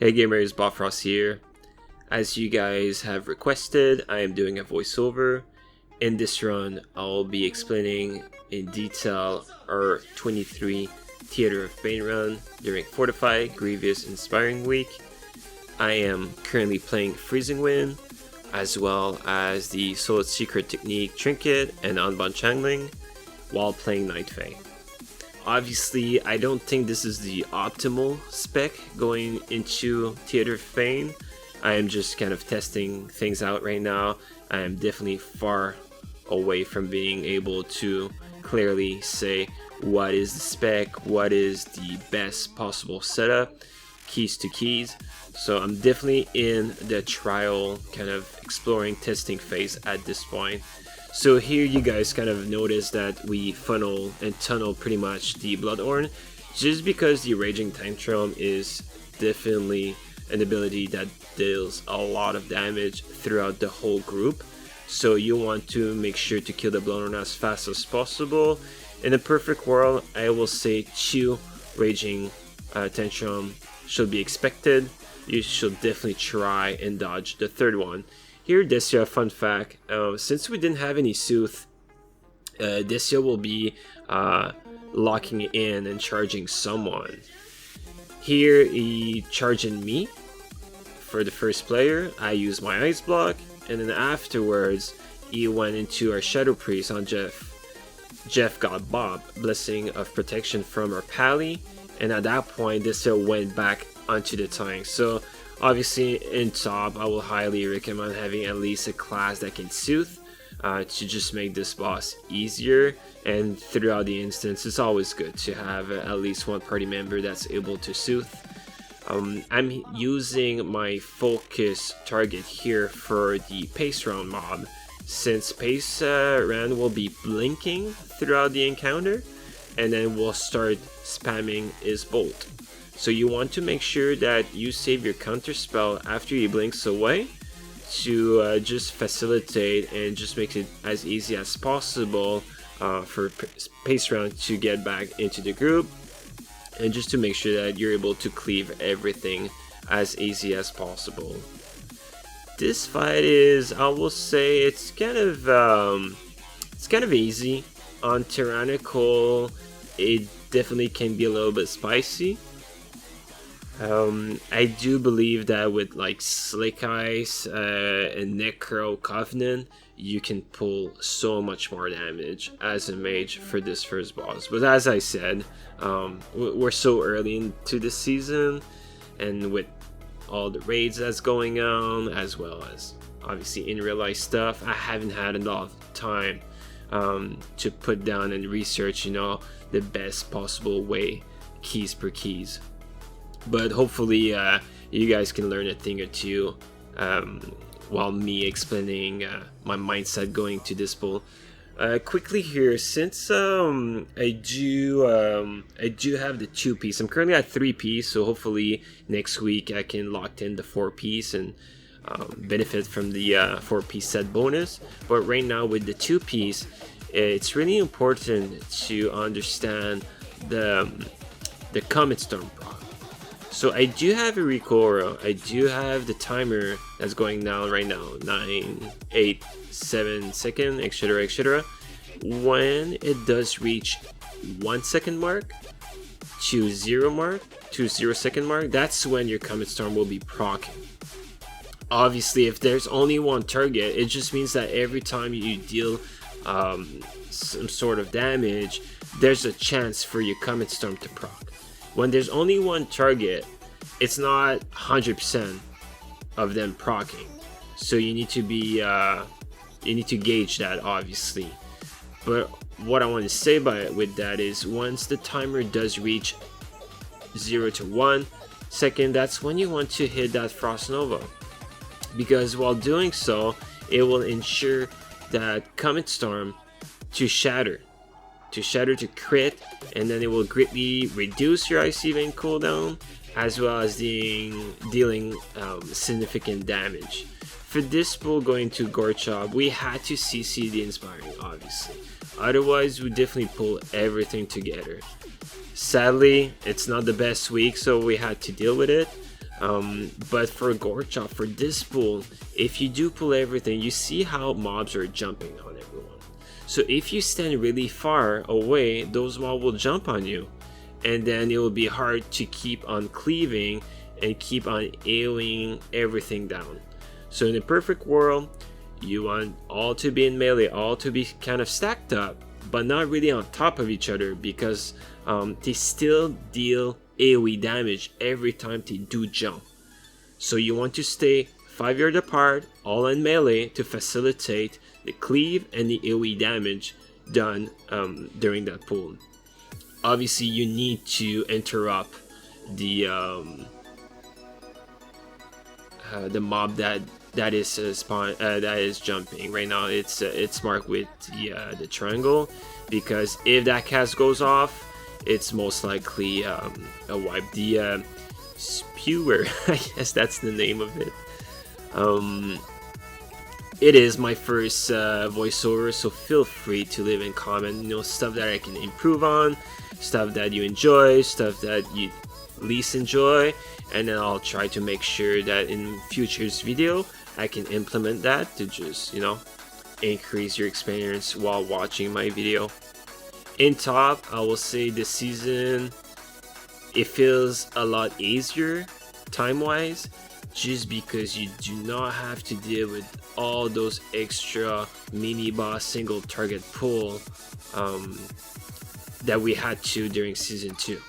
Hey gamers, Bobfross here. As you guys have requested, I am doing a voiceover. In this run, I'll be explaining in detail our 23 Theater of Pain run during Fortify, Grievous, Inspiring Week. I am currently playing Freezing Wind, as well as the Soul Secret Technique Trinket and Unbound Channeling, while playing Night Fae. Obviously, I don't think this is the optimal spec going into Theater of Pain. I am just kind of testing things out right now. I am definitely far away from being able to clearly say what is the spec, what is the best possible setup, keys to keys. So I'm definitely in the trial, kind of exploring, testing phase at this point. So here you guys kind of notice that we funnel and tunnel pretty much the Bloodhorn, just because the Raging Tantrum is definitely an ability that deals a lot of damage throughout the whole group. So you want to make sure to kill the Bloodhorn as fast as possible. In a perfect world, I will say 2 Raging Tantrum should be expected. You should definitely try and dodge the third one. Here, Destia, fun fact, since we didn't have any Sooth, Destia will be locking in and charging someone. Here, he charging me for the first player. I use my Ice Block, and then afterwards, he went into our Shadow Priest on Jeff. Jeff got Bob, Blessing of Protection from our Pally, and at that point, Destia went back onto the tank. So obviously in top, I will highly recommend having at least a class that can Soothe to just make this boss easier, and throughout the instance it's always good to have at least one party member that's able to Soothe. I'm using my focus target here for the Pace Round mob, since Pace Round will be blinking throughout the encounter, and then we'll start spamming his bolt. So you want to make sure that you save your counter spell after he blinks away to just facilitate and just make it as easy as possible for Pace Round to get back into the group, and just to make sure that you're able to cleave everything as easy as possible. This fight is, I will say, it's kind of easy. On Tyrannical, it definitely can be a little bit spicy. I do believe that with like Slick Ice and Necro Covenant, you can pull so much more damage as a mage for this first boss. But as I said, we're so early into the season, and with all the raids that's going on, as well as obviously in real life stuff, I haven't had enough time to put down and research, the best possible way, keys per keys. But hopefully you guys can learn a thing or two while me explaining my mindset going to this pull. Quickly here, since I do have the 2-piece, I'm currently at 3-piece, so hopefully next week I can lock in the 4-piece and benefit from the 4-piece set bonus. But right now with the 2-piece, it's really important to understand the Comet Storm proc. So I do have a recoil, I do have the timer that's going down right now, 9, 8, 7 seconds, etc, etc. When it does reach 1 second mark to 0 second mark, that's when your Comet Storm will be proccing. Obviously, if there's only one target, it just means that every time you deal some sort of damage, there's a chance for your Comet Storm to proc. When there's only one target, it's not 100% of them proccing. So you need to be, you need to gauge that, obviously. But what I want to say with that is, once the timer does reach 0 to 1 second, that's when you want to hit that Frost Nova. Because while doing so, it will ensure that Comet Storm to shatter to crit, and then it will greatly reduce your Icy Vein cooldown, as well as dealing significant damage. For this pull going to Gorechop, we had to CC the Inspiring, obviously. Otherwise, we definitely pull everything together. Sadly, it's not the best week, so we had to deal with it. But for Gorechop, for this pull, if you do pull everything, you see how mobs are jumping on everyone. So if you stand really far away, those mobs will jump on you, and then it will be hard to keep on cleaving and keep on AoEing everything down. So in a perfect world, you want all to be in melee, all to be kind of stacked up, but not really on top of each other, because they still deal AoE damage every time they do jump. So you want to stay 5 yards apart, all in melee, to facilitate the cleave and the AoE damage done during that pull. Obviously, you need to interrupt the mob that is jumping. Right now, it's marked with the triangle, because if that cast goes off, it's most likely a wipe. The spewer, I guess that's the name of it. It is my first voiceover, so feel free to leave in comment, stuff that I can improve on, stuff that you enjoy, stuff that you least enjoy, and then I'll try to make sure that in future's video I can implement that to just increase your experience while watching my video. In top, I will say this season it feels a lot easier time wise, just because you do not have to deal with all those extra mini boss single target pull that we had to during season 2.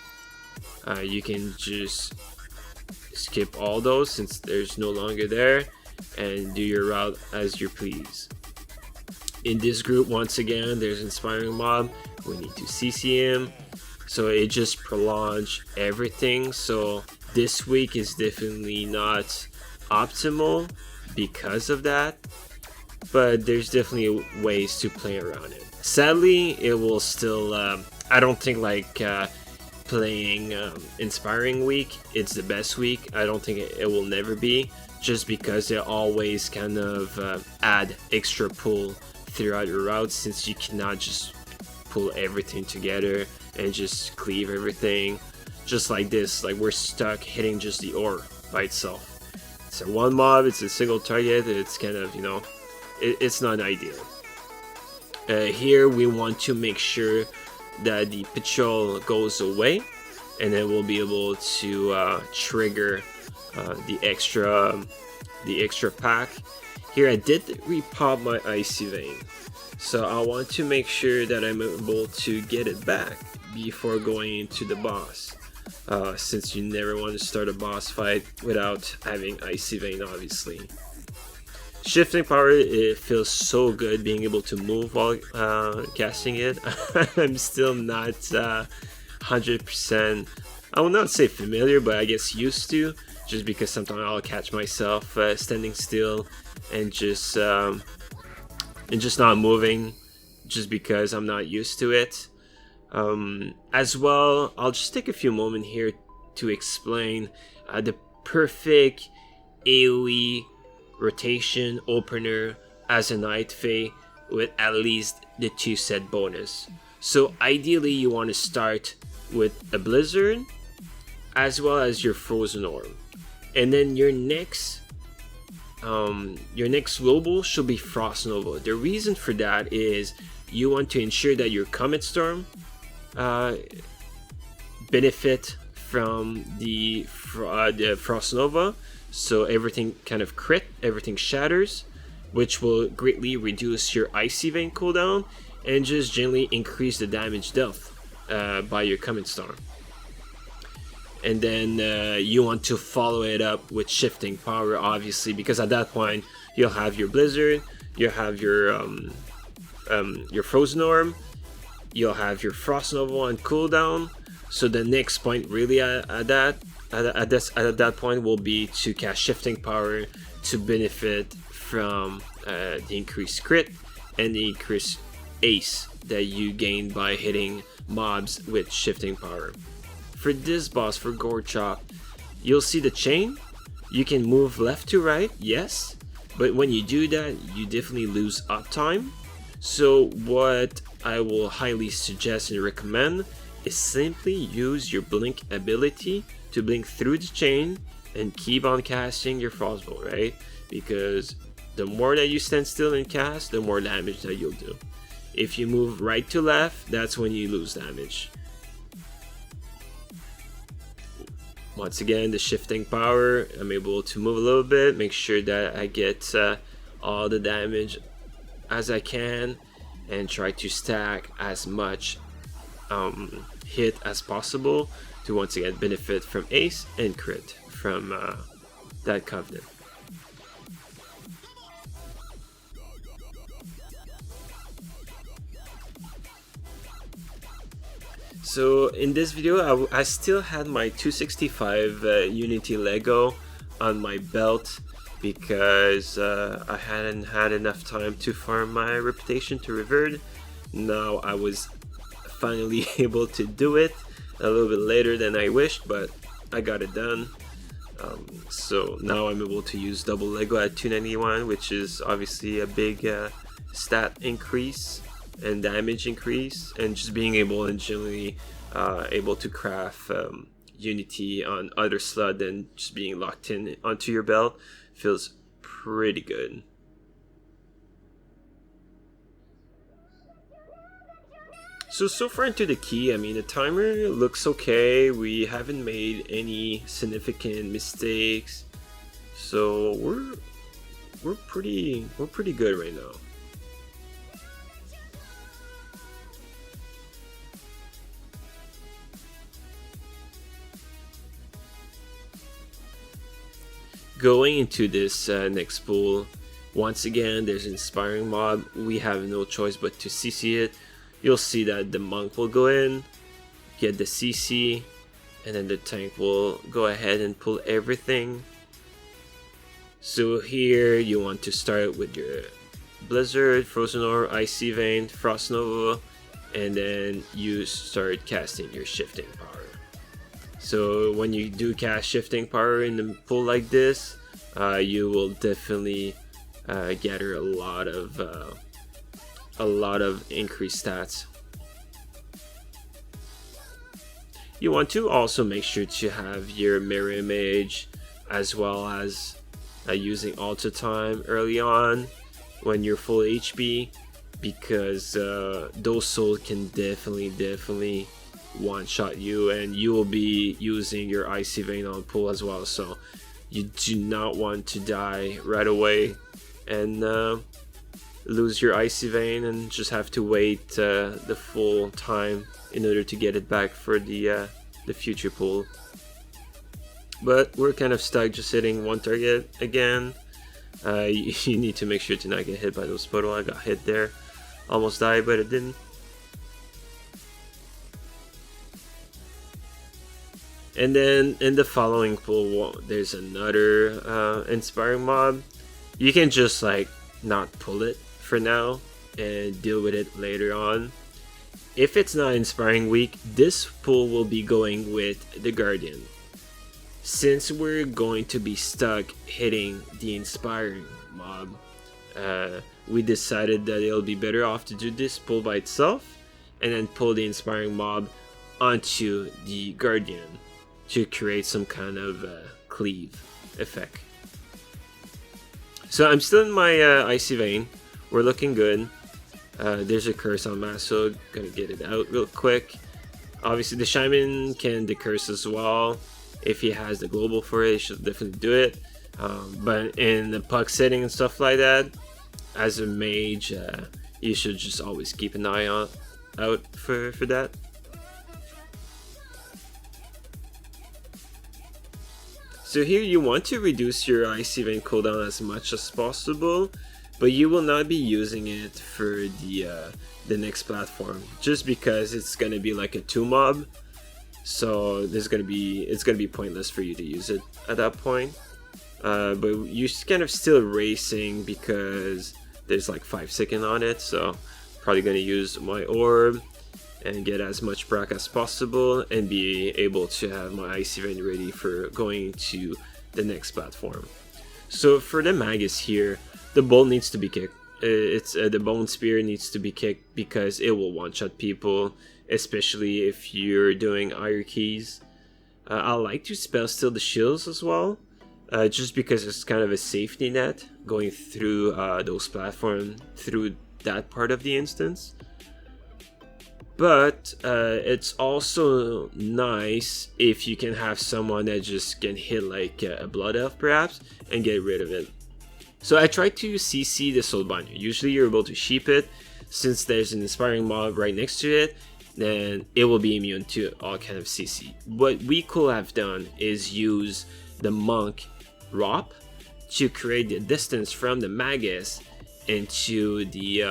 You can just skip all those since there's no longer there, and do your route as you please. In this group, once again, there's inspiring mob. We need to CC him, so it just prolongs everything. So this week is definitely not optimal because of that, but there's definitely ways to play around it. Sadly, it will still I don't think playing inspiring week it's the best week. I don't think it will never be, just because they always kind of add extra pull throughout your routes, since you cannot just pull everything together and just cleave everything just like this. Like, we're stuck hitting just the ore by itself. It's a one mob, it's a single target, it's kind of it's not ideal. Here we want to make sure that the patrol goes away, and then we'll be able to trigger the extra pack. Here I did repop my icy vein, so I want to make sure that I'm able to get it back before going into the boss, since you never want to start a boss fight without having icy vein, obviously. Shifting power, it feels so good being able to move while casting it. I'm still not 100%, I will not say familiar, but I guess used to, just because sometimes I'll catch myself standing still and just not moving, just because I'm not used to it. As well, I'll just take a few moments here to explain the perfect AoE rotation opener as a Night Fae with at least the 2 set bonus. So ideally you want to start with a Blizzard as well as your Frozen Orb, and then your next global should be Frost Nova. The reason for that is you want to ensure that your Comet Storm benefit from the Frost Nova, so everything kind of crit, everything shatters, which will greatly reduce your Icy Vein cooldown and just generally increase the damage dealt by your Comet Storm. And then you want to follow it up with Shifting Power, obviously, because at that point you'll have your Blizzard, you'll have your Frozen Orb, you'll have your Frost Nova on cooldown. So the next point really at that point will be to cast Shifting Power to benefit from the increased crit and the increased ace that you gain by hitting mobs with Shifting Power. For this boss, for Gorechop, you'll see the chain. You can move left to right, yes, but when you do that, you definitely lose uptime. So what I will highly suggest and recommend is simply use your blink ability to blink through the chain and keep on casting your Frostbolt, right? Because the more that you stand still and cast, the more damage that you'll do. If you move right to left, that's when you lose damage. Once again, the shifting power, I'm able to move a little bit, make sure that I get all the damage as I can, and try to stack as much hit as possible to once again benefit from ace and crit from that covenant. So in this video, I still had my 265 Unity Lego on my belt because I hadn't had enough time to farm my reputation to revert. Now I was finally able to do it a little bit later than I wished, but I got it done. So now I'm able to use double Lego at 291, which is obviously a big stat increase and damage increase, and just being able and generally able to craft Unity on other slot than just being locked in onto your belt feels pretty good. So far into the key, I mean, the timer looks okay. We haven't made any significant mistakes, so we're pretty good right now. Going into this next pool, once again, there's an inspiring mob. We have no choice but to CC it. You'll see that the monk will go in, get the CC, and then the tank will go ahead and pull everything. So here you want to start with your Blizzard, Frozen Orb, Icy Vein, Frost Nova, and then you start casting your shifting power. So when you do cast shifting power in the pool like this, you will definitely gather a lot of increased stats. You want to also make sure to have your mirror image, as well as using alter time early on when you're full HP, because those souls can definitely one-shot you, and you will be using your Icy Vein on pull as well, so you do not want to die right away and lose your Icy Vein and just have to wait the full time in order to get it back for the future pull. But we're kind of stuck just hitting one target again. You need to make sure to not get hit by those puddle. I got hit there, almost died, but it didn't. And then in the following pool, there's another inspiring mob. You can just like not pull it for now and deal with it later on. If it's not inspiring week, this pool will be going with the Guardian. Since we're going to be stuck hitting the inspiring mob, we decided that it'll be better off to do this pull by itself and then pull the inspiring mob onto the Guardian to create some kind of cleave effect. So I'm still in my Icy Vein. We're looking good. There's a curse on Maso. Gonna get it out real quick. Obviously the Shaman can decurse as well. If he has the global for it, he should definitely do it. But in the puck setting and stuff like that, as a mage, you should just always keep an eye out for that. So here you want to reduce your Icy Vein cooldown as much as possible, but you will not be using it for the next platform, just because it's gonna be like a 2 mob. So it's gonna be pointless for you to use it at that point. But you're kind of still racing because there's like 5 seconds on it, so probably gonna use my orb and get as much brack as possible and be able to have my Icy Vein ready for going to the next platform. So for the Magus here, the bolt needs to be kicked. The Bone Spear needs to be kicked because it will one-shot people, especially if you're doing Iron Keys. I like to spell steal the shields as well, just because it's kind of a safety net going through those platforms through that part of the instance. But it's also nice if you can have someone that just can hit like a blood elf perhaps and get rid of it. So I tried to CC the soul binder. Usually you're able to sheep it. Since there's an inspiring mob right next to it, then it will be immune to all kind of CC. What we could have done is use the monk ROP to create the distance from the magus into the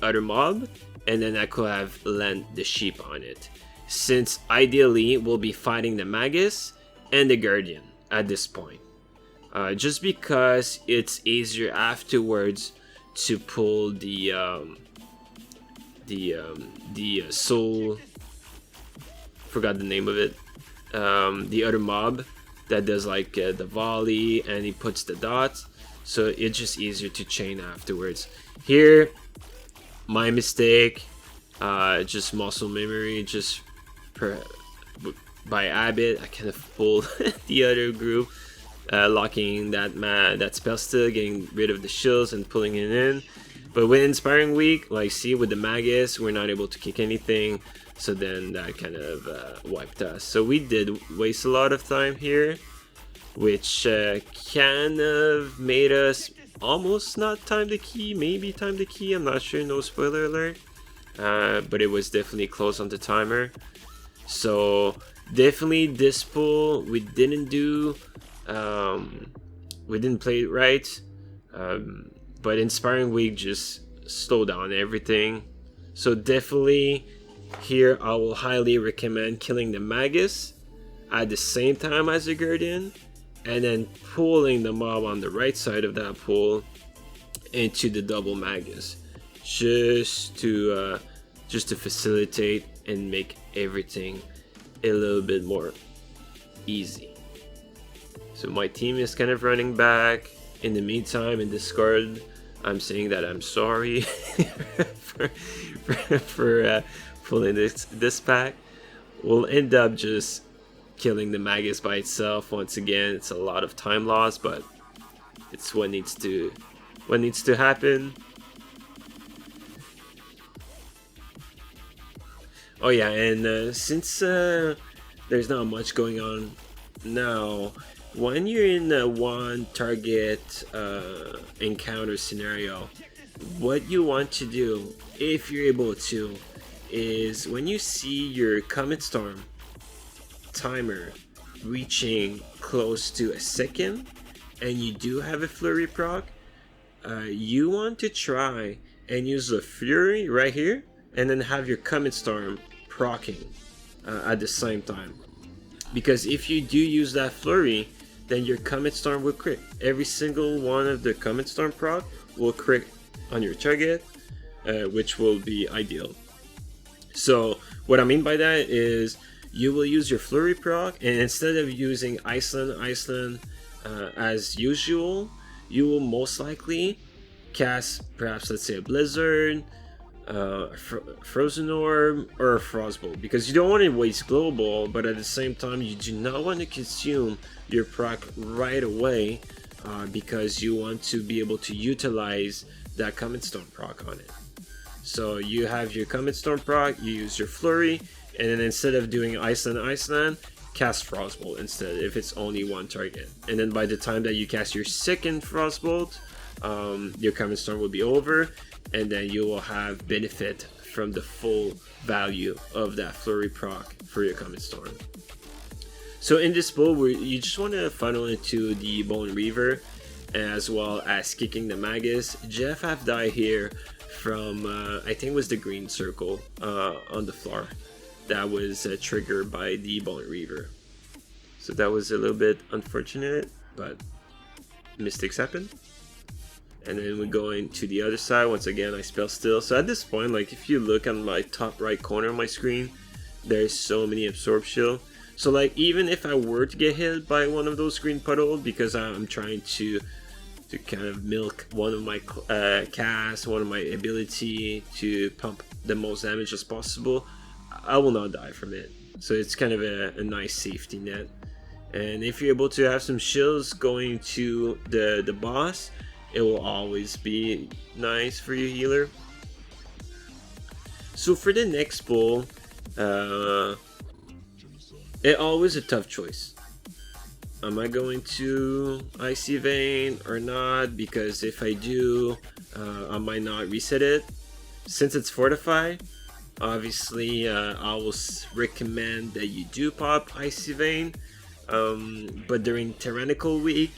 other mob, and then I could have lent the sheep on it. Since ideally we'll be fighting the magus and the guardian at this point. Just because it's easier afterwards to pull the soul, forgot the name of it, the other mob that does like the volley and he puts the dots, so it's just easier to chain afterwards. Here, my mistake, just muscle memory, just by habit I kind of pulled the other group, locking that spell steal, getting rid of the shields and pulling it in. But with Inspiring Week, like see with the Magus, we're not able to kick anything, so then that kind of wiped us. So we did waste a lot of time here, which kind of made us almost not time the key, maybe time the key, I'm not sure, no spoiler alert. But it was definitely close on the timer. So definitely this pull, we didn't do, we didn't play it right. But Inspiring Week just slowed down everything. So definitely here I will highly recommend killing the Magus at the same time as the Guardian, and then pulling the mob on the right side of that pool into the double Magus, just to facilitate and make everything a little bit more easy. So my team is kind of running back. In the meantime, in Discord, I'm saying that I'm sorry for pulling this pack. We'll end up just killing the Magus by itself once again. It's a lot of time loss, but it's what needs to happen. Oh yeah, and since there's not much going on now, when you're in a one target encounter scenario, what you want to do, if you're able to, is when you see your Comet Storm timer reaching close to a second and you do have a flurry proc, you want to try and use the flurry right here and then have your Comet Storm proccing at the same time. Because if you do use that flurry, then your Comet Storm will crit. Every single one of the Comet Storm proc will crit on your target, which will be ideal. So what I mean by that is you will use your flurry proc, and instead of using Iceland as usual, you will most likely cast perhaps, let's say, a Blizzard, Frozen Orb, or a Frostbolt, because you don't want to waste Global, but at the same time you do not want to consume your proc right away, because you want to be able to utilize that Comet Storm proc on it. So you have your Comet Storm proc, you use your flurry, and then instead of doing Iceland, cast Frostbolt instead if it's only one target. And then by the time that you cast your second Frostbolt, your Comet Storm will be over, and then you will have benefit from the full value of that flurry proc for your Comet Storm. So in this build, you just want to funnel into the Bone Reaver as well as kicking the Magus. Jeff have died here from I think it was the green circle on the floor that was triggered by the Bone Reaver. So that was a little bit unfortunate, but mistakes happen. And then we go into the other side. Once again, I spell steal. So at this point, like if you look on my top right corner of my screen, there's so many absorb shield. So like even if I were to get hit by one of those green puddles, because I'm trying to kind of milk one of my casts, one of my ability to pump the most damage as possible, I will not die from it. so it's kind of a nice safety net. And if you're able to have some shields going to the boss, it will always be nice for your healer. So for the next pull, it's always a tough choice. Am I going to Icy Vein or not? Because if I do, I might not reset it. Since it's fortified, obviously I will recommend that you do pop Icy Vein. But during Tyrannical week,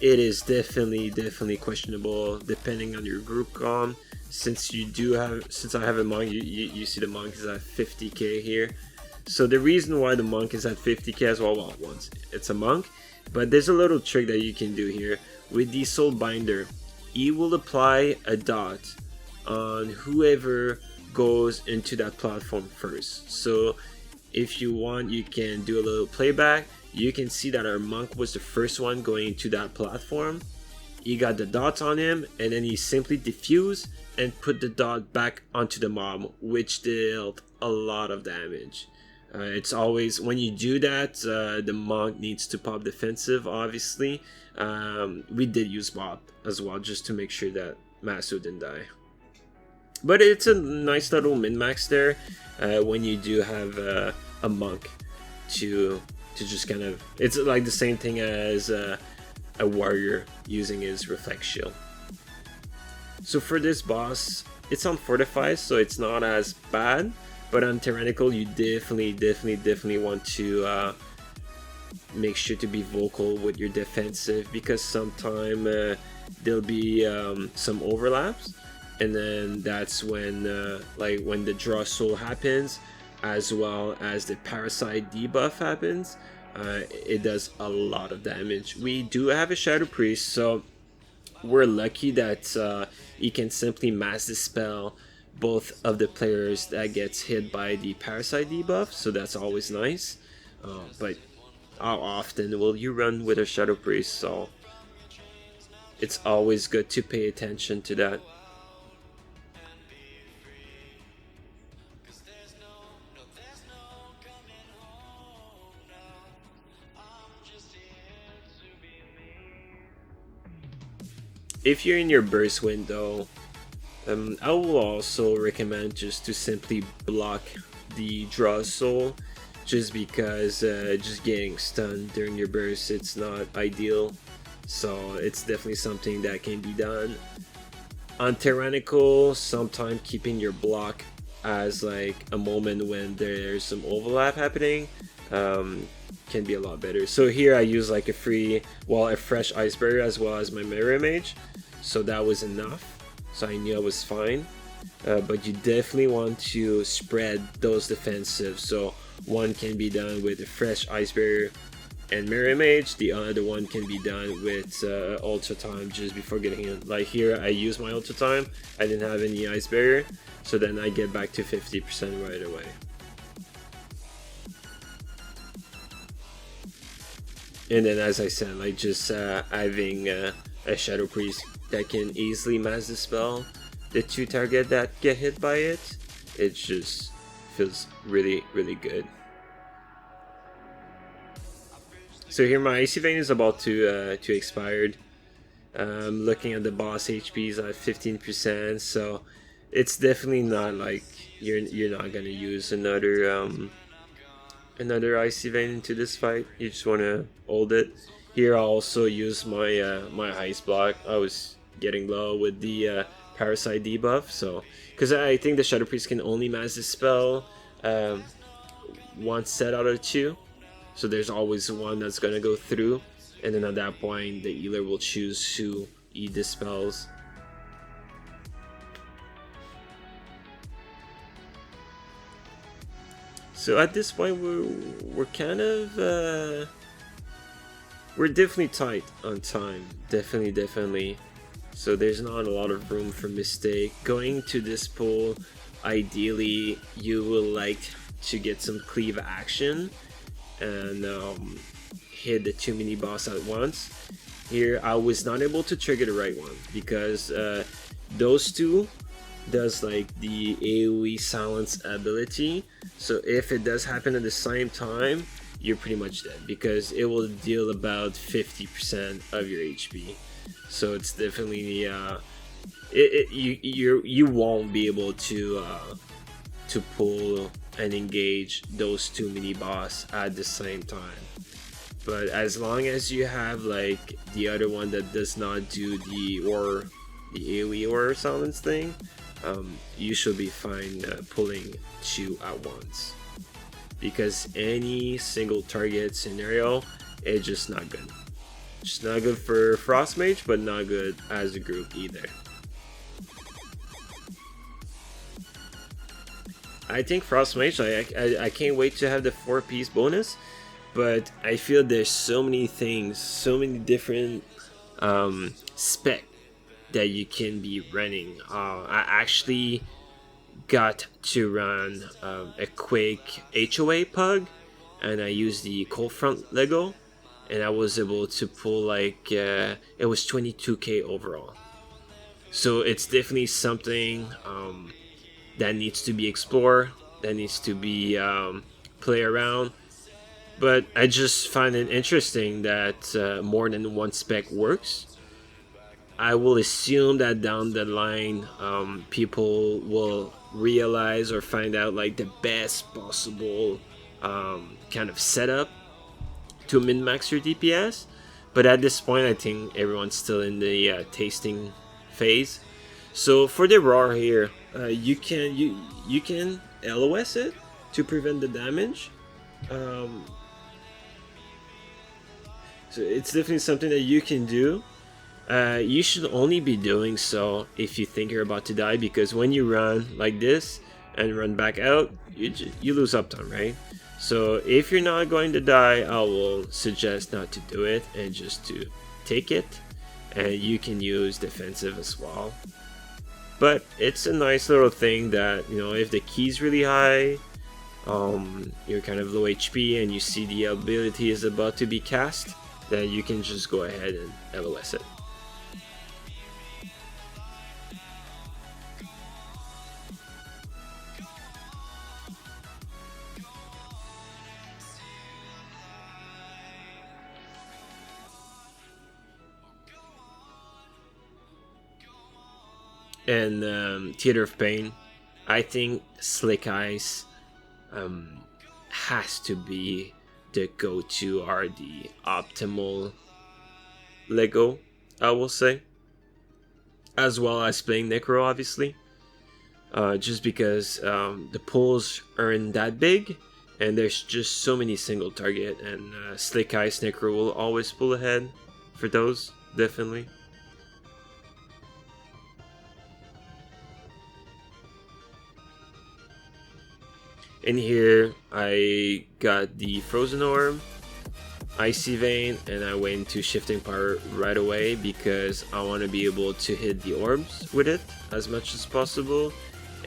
it is definitely questionable depending on your group comp. Since I have a monk, you see the monk is at 50k here. So the reason why the monk is at 50k as well, once it's a monk, but there's a little trick that you can do here with the Soul Binder. He will apply a dot on whoever goes into that platform first. So if you want, you can do a little playback. You can see that our monk was the first one going into that platform. He got the dots on him, and then he simply diffused and put the dot back onto the mob, which dealt a lot of damage. It's always, when you do that, the monk needs to pop defensive, obviously. We did use Bob as well, just to make sure that Masu didn't die. But it's a nice little min-max there when you do have a monk to just kind of, it's like the same thing as a warrior using his reflect shield. So for this boss, it's on fortified, so it's not as bad. But on Tyrannical, you definitely want to make sure to be vocal with your defensive, because sometimes there'll be some overlaps, and then that's when when the draw soul happens, as well as the parasite debuff happens. It does a lot of damage. We do have a Shadow Priest, so we're lucky that he can simply mass dispel both of the players that gets hit by the parasite debuff, so that's always nice. But how often will you run with a Shadow Priest? So it's always good to pay attention to that. If you're in your burst window, I will also recommend just to simply block the draw soul, just because just getting stunned during your burst, it's not ideal. So it's definitely something that can be done. On Tyrannical, sometimes keeping your block as like a moment when there's some overlap happening can be a lot better. So here I use like a fresh ice barrier as well as my mirror mage, so that was enough. So I knew I was fine, but you definitely want to spread those defensives. So one can be done with a fresh ice barrier and mirror mage, the other one can be done with ultra time just before getting in. Like here I use my ultra time, I didn't have any ice barrier, so then I get back to 50% right away. And then, as I said, like just having a Shadow Priest that can easily mass dispel the two target that get hit by it, it just feels really good. So here my AC Vein is about to expired. Looking at the boss HP is at 15%, so it's definitely not like you're not gonna use another Icy Vein into this fight. You just want to hold it. Here I also use my my ice block. I was getting low with the parasite debuff, so because I think the Shadow Priest can only mass dispel one set out of two, so there's always one that's gonna go through, and then at that point the healer will choose who he dispels. So at this point we're kind of we're definitely tight on time, definitely. So there's not a lot of room for mistake. Going to this pool, ideally you will like to get some cleave action and hit the 2 mini boss at once. Here I was not able to trigger the right one because those two does like the AoE silence ability. So if it does happen at the same time, you're pretty much dead, because it will deal about 50% of your HP. So it's definitely you won't be able to pull and engage those two mini boss at the same time. But as long as you have like the other one that does not do the AoE or silence thing, you should be fine pulling two at once. Because any single target scenario is just not good. Just not good for Frost Mage, but not good as a group either. I think Frost Mage, I can't wait to have the 4-piece bonus, but I feel there's so many things, so many different spec that you can be running. I actually got to run a quick HOA pug, and I used the cold front Lego, and I was able to pull like it was 22k overall. So it's definitely something that needs to be explored, that needs to be play around. But I just find it interesting that more than one spec works. I will assume that down the line, people will realize or find out like the best possible kind of setup to min-max your DPS. But at this point, I think everyone's still in the tasting phase. So for the RAR here, you can LOS it to prevent the damage. So it's definitely something that you can do. You should only be doing so if you think you're about to die, because when you run like this and run back out, you lose uptime, right? So if you're not going to die, I will suggest not to do it and just to take it. And you can use defensive as well. But it's a nice little thing that, you know, if the key's really high, you're kind of low HP and you see the ability is about to be cast, then you can just go ahead and LOS it. And Theater of Pain, I think Slick Eyes has to be the go-to, or the optimal Lego, I will say, as well as playing Necro, obviously, just because the pulls aren't that big and there's just so many single target, and Slick Eyes Necro will always pull ahead for those, definitely. In here, I got the Frozen Orb, Icy Vein, and I went to Shifting Power right away because I want to be able to hit the orbs with it as much as possible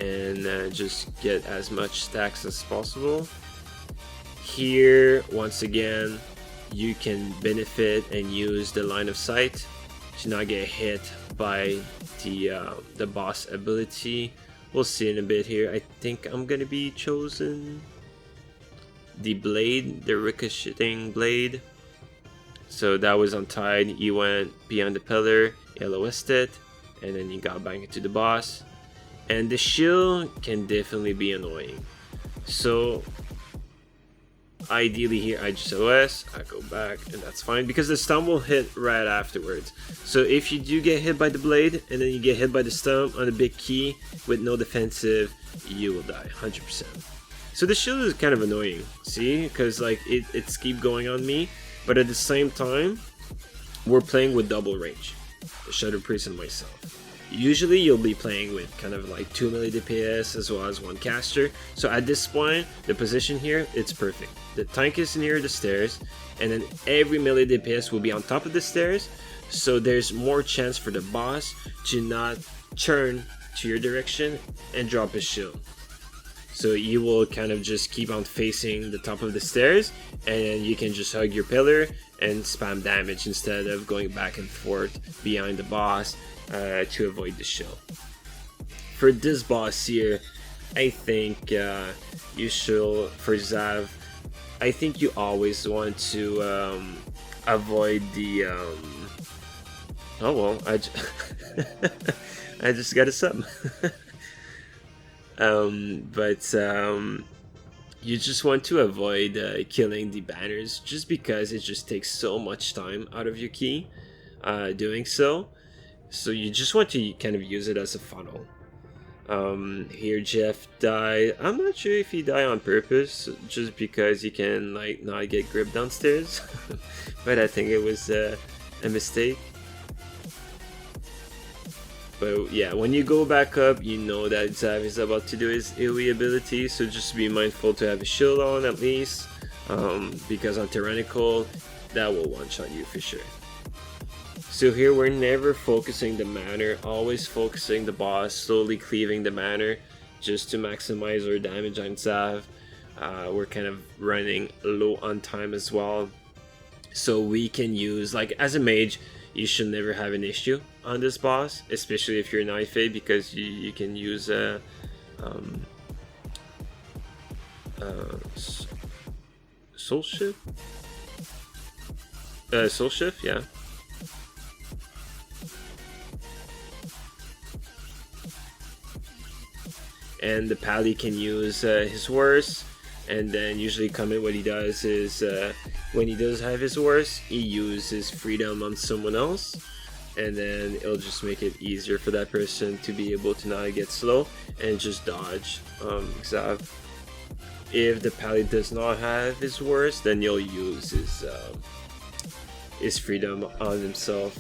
and just get as much stacks as possible. Here, once again, you can benefit and use the line of sight to not get hit by the boss ability. We'll see in a bit here. I think I'm gonna be chosen the blade, the ricocheting blade. So that was untied. You went beyond the pillar, LOS'd it, and then you got back into the boss. And the shield can definitely be annoying. So ideally here I just LOS, I go back, and that's fine because the stun will hit right afterwards. So if you do get hit by the blade and then you get hit by the stun on a big key with no defensive, you will die 100%. So the shield is kind of annoying, see, because like it's keep going on me, but at the same time we're playing with double range, the Shadow Priest and myself. Usually you'll be playing with kind of like 2 melee DPS as well as one caster. So at this point, the position here, it's perfect. The tank is near the stairs, and then every melee DPS will be on top of the stairs. So there's more chance for the boss to not turn to your direction and drop his shield. So you will kind of just keep on facing the top of the stairs, and you can just hug your pillar and spam damage instead of going back and forth behind the boss to avoid the shield. for this boss here, I think you should, for Zav, I think you always want to avoid the oh well, I just got a sub. But you just want to avoid killing the banners, just because it just takes so much time out of your key doing so. So you just want to kind of use it as a funnel. Here Jeff died. I'm not sure if he died on purpose, just because he can like not get grip downstairs. But I think it was a mistake. But yeah, when you go back up, you know that Zav is about to do his AoE ability, so just be mindful to have a shield on at least, because on Tyrannical, that will one-shot you for sure. So here we're never focusing the mana, always focusing the boss, slowly cleaving the mana, just to maximize our damage on Zav. We're kind of running low on time as well, so we can use, like as a mage, you should never have an issue on this boss, especially if you're Knife Fade, because you can use Soul Shift? Soul Shift, yeah. And the Pally can use his worst, and then usually what he does is when he does have his worst, he uses freedom on someone else, and then it'll just make it easier for that person to be able to not get slow and just dodge Zav. If the Pally does not have his worst, then you'll use his freedom on himself,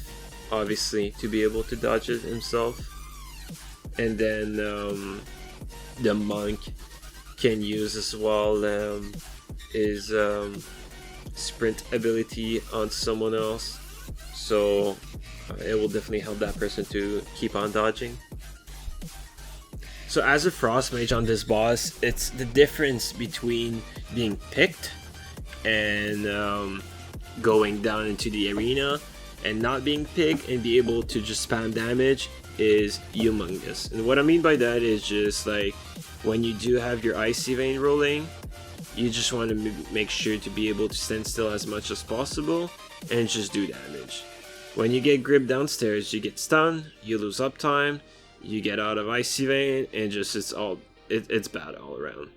obviously, to be able to dodge it himself. And then the monk can use as well his sprint ability on someone else, so it will definitely help that person to keep on dodging. So as a Frost Mage on this boss, it's the difference between being picked and going down into the arena and not being picked and be able to just spam damage is humongous. And what I mean by that is just like when you do have your Icy Vein rolling, you just want to make sure to be able to stand still as much as possible and just do damage. When you get grip downstairs, you get stunned, you lose uptime, you get out of Icy Vein, and just it's bad all around.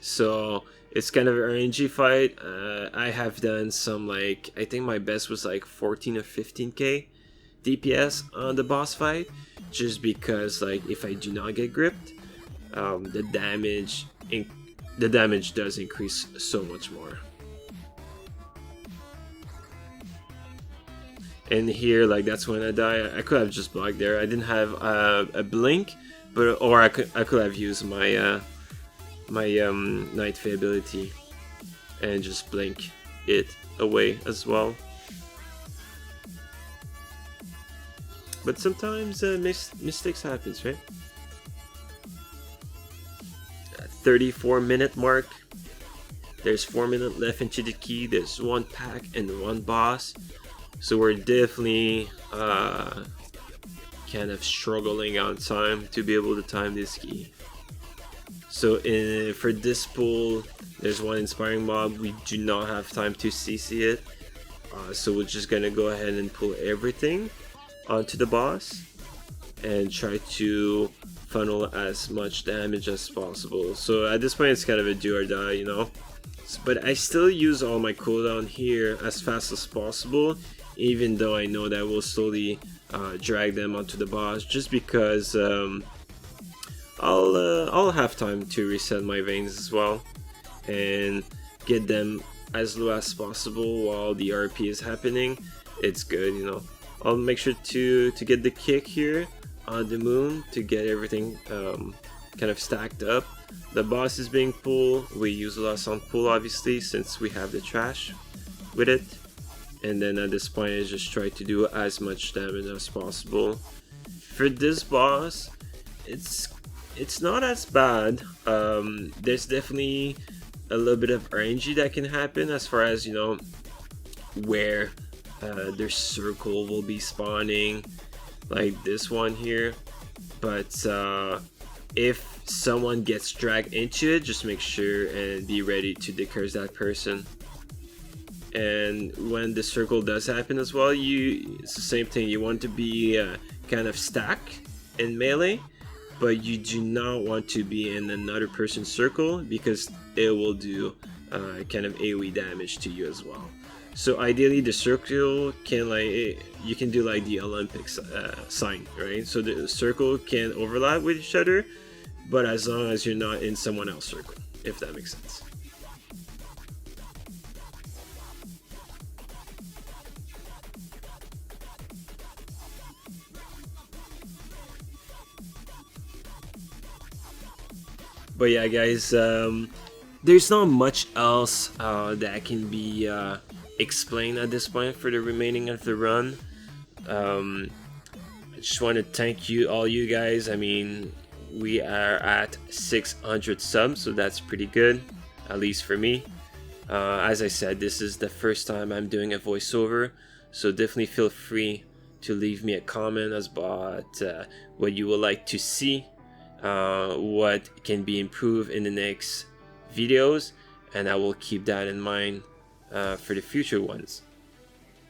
So it's kind of an RNG fight. I have done some, like, I think my best was like 14 or 15k DPS on the boss fight, just because like if I do not get gripped, the damage does increase so much more. And here, like, that's when I die. I could have just blocked there. I didn't have a blink, or I could have used my Night Fae ability and just blink it away as well. But sometimes mistakes happens, right? 34-minute mark. There's 4 minutes left into the key. There's one pack and one boss. So we're definitely kind of struggling on time to be able to time this key. So for this pool, there's one inspiring mob. We do not have time to CC it. So we're just gonna go ahead and pull everything onto the boss and try to funnel as much damage as possible. So at this point, it's kind of a do or die, you know. But I still use all my cooldown here as fast as possible, even though I know that we'll slowly drag them onto the boss, just because I'll have time to reset my veins as well and get them as low as possible while the RP is happening. It's good, you know. I'll make sure to get the kick here on the moon to get everything kind of stacked up. The boss is being pulled. We use a lot on pull, obviously, since we have the trash with it. And then at this point, I just try to do as much damage as possible. For this boss, it's not as bad. There's definitely a little bit of RNG that can happen as far as, you know, where their circle will be spawning, like this one here. but if someone gets dragged into it, just make sure and be ready to decurse that person. And when the circle does happen as well, it's the same thing. You want to be kind of stacked in melee, but you do not want to be in another person's circle because it will do kind of AoE damage to you as well. So ideally the circle can, like, you can do like the Olympics sign, right? So the circle can overlap with each other, but as long as you're not in someone else's circle, if that makes sense. But yeah, guys, there's not much else that can be explained at this point for the remaining of the run. I just want to thank all you guys. I mean, we are at 600 subs, so that's pretty good, at least for me. As I said, this is the first time I'm doing a voiceover, so definitely feel free to leave me a comment about what you would like to see, what can be improved in the next videos, and I will keep that in mind for the future ones.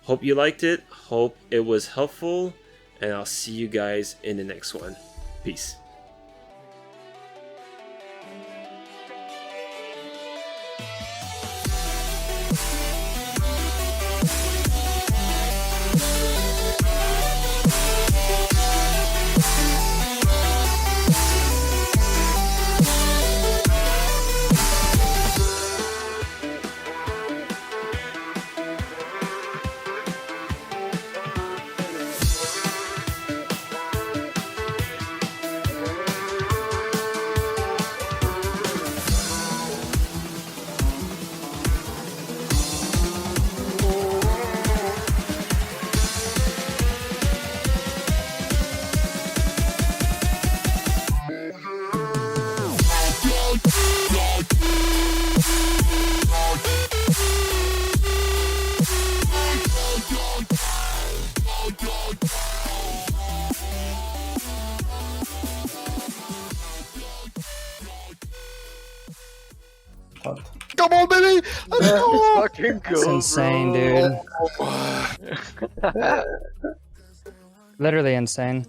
Hope you liked it, hope it was helpful, and I'll see you guys in the next one. Peace. Come on, baby! Let's go! Fucking That's go, insane, bro. dude. Literally insane.